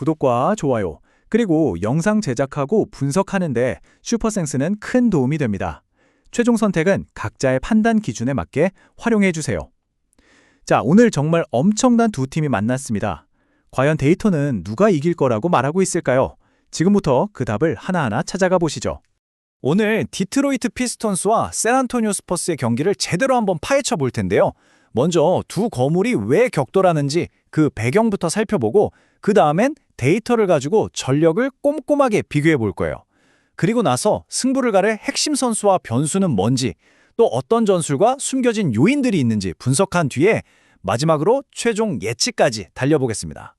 구독과 좋아요, 그리고 영상 제작하고 분석하는데 슈퍼센스는 큰 도움이 됩니다. 최종 선택은 각자의 판단 기준에 맞게 활용해 주세요. 자, 오늘 정말 엄청난 두 팀이 만났습니다. 과연 데이터는 누가 이길 거라고 말하고 있을까요? 지금부터 그 답을 하나하나 찾아가 보시죠. 오늘 디트로이트 피스톤스와 샌안토니오 스퍼스의 경기를 제대로 한번 파헤쳐 볼 텐데요. 먼저 두 거물이 왜 격돌하는지 그 배경부터 살펴보고 그 다음엔 데이터를 가지고 전력을 꼼꼼하게 비교해 볼 거예요. 그리고 나서 승부를 가를 핵심 선수와 변수는 뭔지, 또 어떤 전술과 숨겨진 요인들이 있는지 분석한 뒤에 마지막으로 최종 예측까지 달려보겠습니다.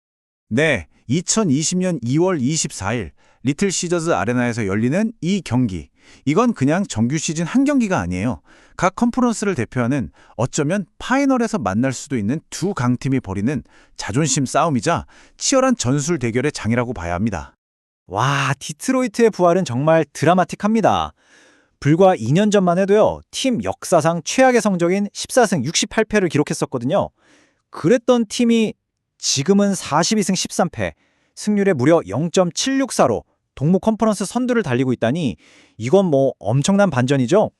네, 2020년 2월 24일 리틀 시저즈 아레나에서 열리는 이 경기. 이건 그냥 정규 시즌 한 경기가 아니에요. 각 컨퍼런스를 대표하는 어쩌면 파이널에서 만날 수도 있는 두 강팀이 벌이는 자존심 싸움이자 치열한 전술 대결의 장이라고 봐야 합니다. 와, 디트로이트의 부활은 정말 드라마틱합니다. 불과 2년 전만 해도요, 팀 역사상 최악의 성적인 14승 68패를 기록했었거든요. 그랬던 팀이 지금은 42승 13패, 승률에 무려 0.764로 동부 컨퍼런스 선두를 달리고 있다니 이건 뭐 엄청난 반전이죠?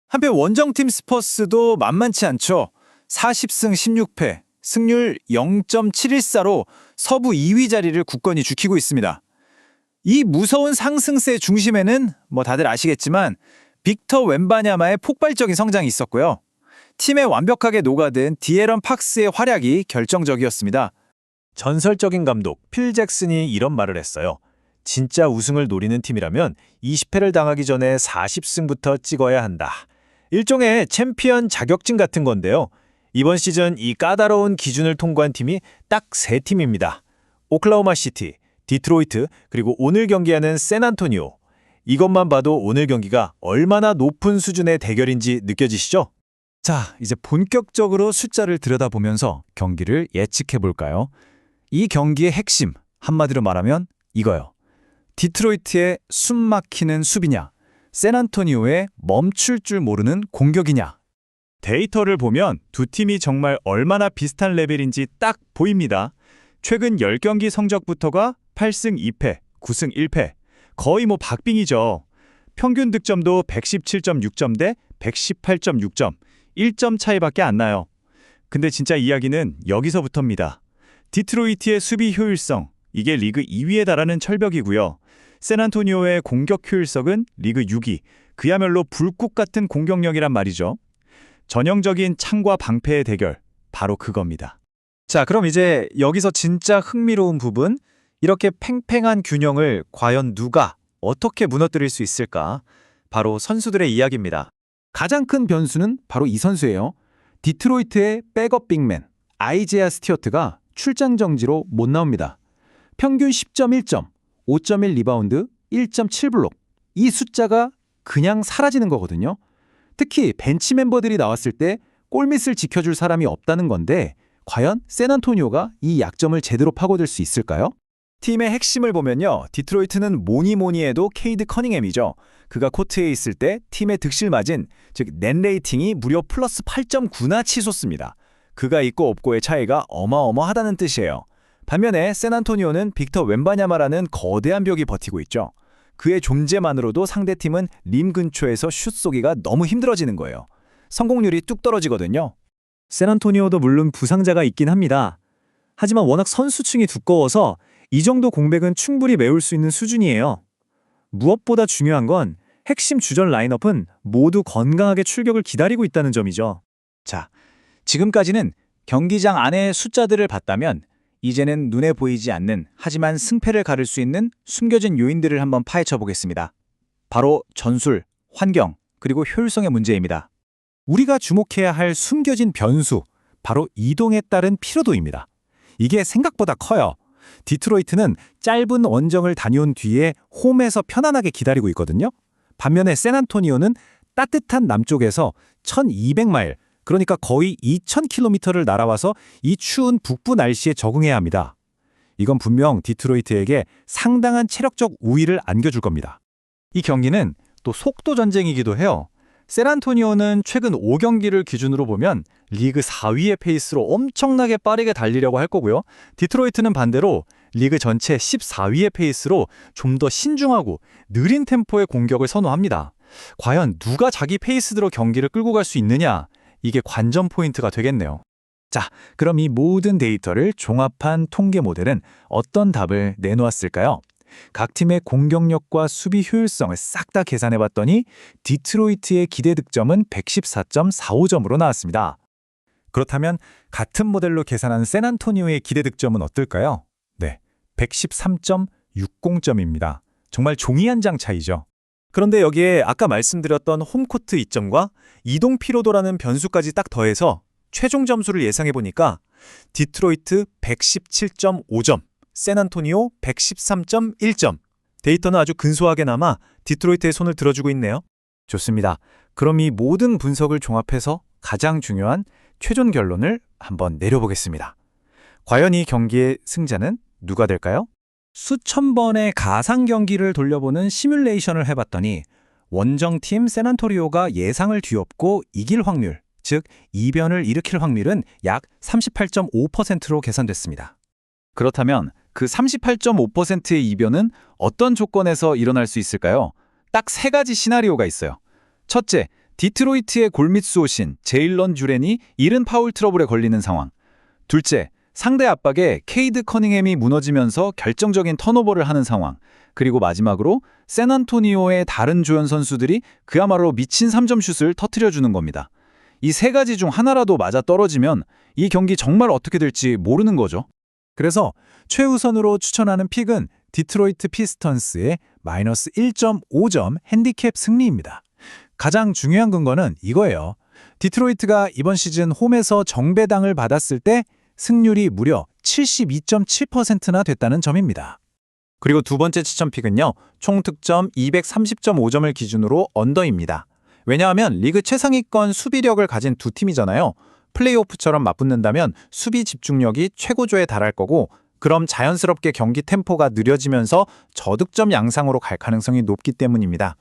한편 원정팀 스퍼스도 만만치 않죠. 40승 16패, 승률 0.714로 서부 2위 자리를 굳건히 지키고 있습니다. 이 무서운 상승세 중심에는 뭐 다들 아시겠지만 빅터 웬바냐마의 폭발적인 성장이 있었고요. 팀에 완벽하게 녹아든 디에런 팍스의 활약이 결정적이었습니다. 전설적인 감독 필 잭슨이 이런 말을 했어요. 진짜 우승을 노리는 팀이라면 20패를 당하기 전에 40승부터 찍어야 한다. 일종의 챔피언 자격증 같은 건데요. 이번 시즌 이 까다로운 기준을 통과한 팀이 딱 3팀입니다. 오클라호마 시티, 디트로이트, 그리고 오늘 경기하는 샌안토니오. 이것만 봐도 오늘 경기가 얼마나 높은 수준의 대결인지 느껴지시죠? 자, 이제 본격적으로 숫자를 들여다보면서 경기를 예측해 볼까요? 이 경기의 핵심, 한마디로 말하면 이거요. 디트로이트의 숨막히는 수비냐, 샌안토니오의 멈출 줄 모르는 공격이냐. 데이터를 보면 두 팀이 정말 얼마나 비슷한 레벨인지 딱 보입니다. 최근 10경기 성적부터가 8승 2패, 9승 1패. 거의 뭐 박빙이죠. 평균 득점도 117.6점 대 118.6점, 1점 차이밖에 안 나요. 근데 진짜 이야기는 여기서부터입니다. 디트로이트의 수비 효율성, 이게 리그 2위에 달하는 철벽이고요. 샌안토니오의 공격 효율성은 리그 6위, 그야말로 불꽃 같은 공격력이란 말이죠. 전형적인 창과 방패의 대결, 바로 그겁니다. 자, 그럼 이제 여기서 진짜 흥미로운 부분, 이렇게 팽팽한 균형을 과연 누가 어떻게 무너뜨릴 수 있을까? 바로 선수들의 이야기입니다. 가장 큰 변수는 바로 이 선수예요. 디트로이트의 백업 빅맨, 아이제아 스튜어트가 출장 정지로 못 나옵니다. 평균 10.1점, 5.1 리바운드, 1.7 블록. 이 숫자가 그냥 사라지는 거거든요. 특히 벤치 멤버들이 나왔을 때 골밑을 지켜줄 사람이 없다는 건데 과연 샌안토니오가 이 약점을 제대로 파고들 수 있을까요? 팀의 핵심을 보면요. 디트로이트는 뭐니 해도 케이드 커닝햄이죠. 그가 코트에 있을 때 팀의 득실 마진, 즉 넷 레이팅이 무려 플러스 8.9나 치솟습니다. 그가 있고 없고의 차이가 어마어마하다는 뜻이에요. 반면에 샌안토니오는 빅터 웬바냐마라는 거대한 벽이 버티고 있죠. 그의 존재만으로도 상대팀은 림 근처에서 슛 쏘기가 너무 힘들어지는 거예요. 성공률이 뚝 떨어지거든요. 샌안토니오도 물론 부상자가 있긴 합니다. 하지만 워낙 선수층이 두꺼워서 이 정도 공백은 충분히 메울 수 있는 수준이에요. 무엇보다 중요한 건 핵심 주전 라인업은 모두 건강하게 출격을 기다리고 있다는 점이죠. 자, 지금까지는 경기장 안의 숫자들을 봤다면 이제는 눈에 보이지 않는 하지만 승패를 가를 수 있는 숨겨진 요인들을 한번 파헤쳐 보겠습니다. 바로 전술, 환경, 그리고 효율성의 문제입니다. 우리가 주목해야 할 숨겨진 변수, 바로 이동에 따른 피로도입니다. 이게 생각보다 커요. 디트로이트는 짧은 원정을 다녀온 뒤에 홈에서 편안하게 기다리고 있거든요. 반면에 샌안토니오는 따뜻한 남쪽에서 1200마일, 그러니까 거의 2000km를 날아와서 이 추운 북부 날씨에 적응해야 합니다. 이건 분명 디트로이트에게 상당한 체력적 우위를 안겨줄 겁니다. 이 경기는 또 속도 전쟁이기도 해요. 샌안토니오는 최근 5경기를 기준으로 보면 리그 4위의 페이스로 엄청나게 빠르게 달리려고 할 거고요. 디트로이트는 반대로 리그 전체 14위의 페이스로 좀 더 신중하고 느린 템포의 공격을 선호합니다. 과연 누가 자기 페이스대로 경기를 끌고 갈 수 있느냐? 이게 관전 포인트가 되겠네요. 자, 그럼 이 모든 데이터를 종합한 통계 모델은 어떤 답을 내놓았을까요? 각 팀의 공격력과 수비 효율성을 싹 다 계산해봤더니 디트로이트의 기대 득점은 114.45점으로 나왔습니다. 그렇다면 같은 모델로 계산한 샌안토니오의 기대 득점은 어떨까요? 네, 113.60점입니다. 정말 종이 한 장 차이죠. 그런데 여기에 아까 말씀드렸던 홈코트 이점과 이동 피로도라는 변수까지 딱 더해서 최종 점수를 예상해보니까 디트로이트 117.5점, 샌안토니오 113.1점. 데이터는 아주 근소하게 남아 디트로이트의 손을 들어주고 있네요. 좋습니다. 그럼 이 모든 분석을 종합해서 가장 중요한 최종 결론을 한번 내려보겠습니다. 과연 이 경기의 승자는 누가 될까요? 수천 번의 가상 경기를 돌려보는 시뮬레이션을 해봤더니 원정팀 샌안토니오가 예상을 뒤엎고 이길 확률, 즉 이변을 일으킬 확률은 약 38.5%로 계산됐습니다. 그렇다면 그 38.5%의 이변은 어떤 조건에서 일어날 수 있을까요? 딱 세 가지 시나리오가 있어요. 첫째, 디트로이트의 골밑수호신 제일런 듀렌이 이른 파울 트러블에 걸리는 상황. 둘째, 상대 압박에 케이드 커닝햄이 무너지면서 결정적인 턴오버를 하는 상황. 그리고 마지막으로 샌안토니오의 다른 조연 선수들이 그야말로 미친 3점 슛을 터뜨려주는 겁니다. 이 세 가지 중 하나라도 맞아 떨어지면 이 경기 정말 어떻게 될지 모르는 거죠. 그래서 최우선으로 추천하는 픽은 디트로이트 피스턴스의 마이너스 1.5점 핸디캡 승리입니다. 가장 중요한 근거는 이거예요. 디트로이트가 이번 시즌 홈에서 정배당을 받았을 때 승률이 무려 72.7%나 됐다는 점입니다. 그리고 두 번째 추천픽은요. 총 득점 230.5점을 기준으로 언더입니다. 왜냐하면 리그 최상위권 수비력을 가진 두 팀이잖아요. 플레이오프처럼 맞붙는다면 수비 집중력이 최고조에 달할 거고 그럼 자연스럽게 경기 템포가 느려지면서 저득점 양상으로 갈 가능성이 높기 때문입니다.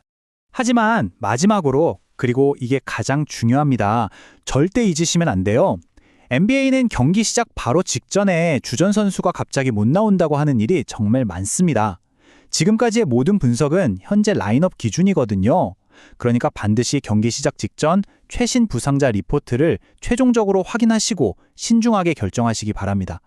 하지만 마지막으로, 그리고 이게 가장 중요합니다. 절대 잊으시면 안 돼요. NBA는 경기 시작 바로 직전에 주전 선수가 갑자기 못 나온다고 하는 일이 정말 많습니다. 지금까지의 모든 분석은 현재 라인업 기준이거든요. 그러니까 반드시 경기 시작 직전 최신 부상자 리포트를 최종적으로 확인하시고 신중하게 결정하시기 바랍니다.